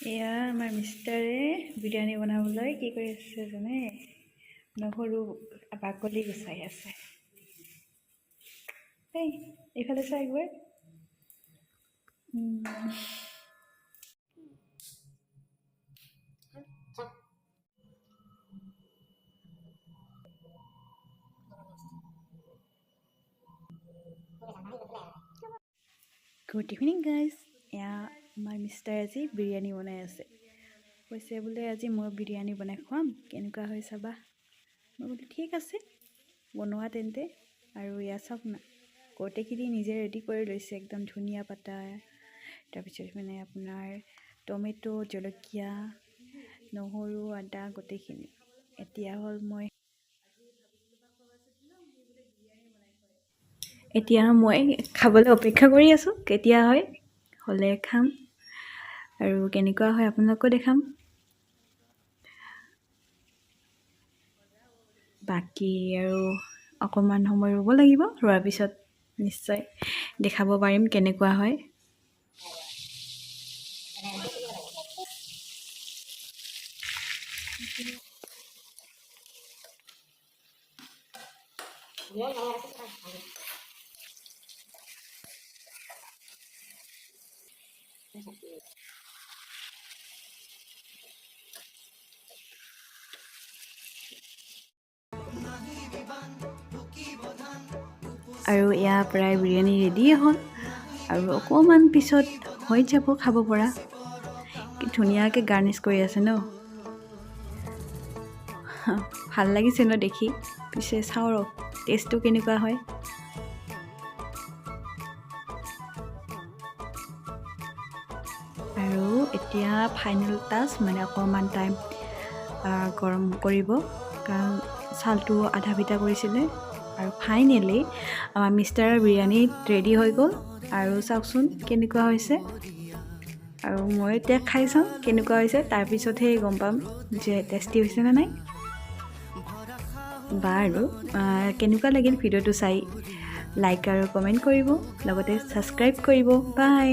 এয়া আমাৰ মিষ্টাৰে বিৰিয়ানী বনাবলৈ কি কৰি আছে জানে? নহৰু বাকলি গুচাই আছে। এই এইফালে চাই একবাৰ। Good evening guys. এয়া আমাৰ মিষ্টাৰ আজি বিৰিয়ানী বনাই আছে। কৈছে বোলে আজি মই বিৰিয়ানী বনাই খুৱাম, কেনেকুৱা হয় চাবা। মই বোলো ঠিক আছে বনোৱা তেন্তে। আৰু এয়া চাওক না, গোটেইখিনি নিজে ৰেডি কৰি লৈছে, একদম ধনিয়া পাতা, তাৰপিছত মানে আপোনাৰ টমেটো, জলকীয়া, নহৰু, আদা গোটেইখিনি। এতিয়া হ'ল মই খাবলৈ অপেক্ষা কৰি আছোঁ, কেতিয়া হয়, হ'লে খাম আৰু কেনেকুৱা হয় আপোনালোকো দেখাম। বাকী আৰু অকণমান সময় ৰ'ব লাগিব, ৰোৱাৰ পিছত নিশ্চয় দেখাব পাৰিম কেনেকুৱা হয়। আৰু এয়া প্ৰায় বিৰিয়ানী ৰেডিয়ে হ'ল, আৰু অকণমান পিছত হৈ যাব খাব পৰা। কি ধুনীয়াকৈ গাৰ্নিছ কৰি আছে ন, ভাল লাগিছে ন দেখি। পিছে চাওঁ ৰ টেষ্টটো কেনেকুৱা হয়। আৰু এতিয়া ফাইনেল টাচ, মানে অকণমান টাইম গৰম কৰিব, কাৰণ চাউলটো আধা পিঠা কৰিছিলে। আৰু ফাইনেলি আমাৰ মিষ্টাৰৰ বিৰিয়ানী ৰেডি হৈ গ'ল। আৰু চাওকচোন কেনেকুৱা হৈছে। আৰু মই এতিয়া খাই চাওঁ কেনেকুৱা হৈছে, তাৰপিছতহে গম পাম যে টেষ্টি হৈছে নে নাই। বাৰু কেনেকুৱা লাগিল ভিডিঅ'টো চাই, লাইক আৰু কমেণ্ট কৰিব, লগতে ছাবস্ক্ৰাইব কৰিব। বাই।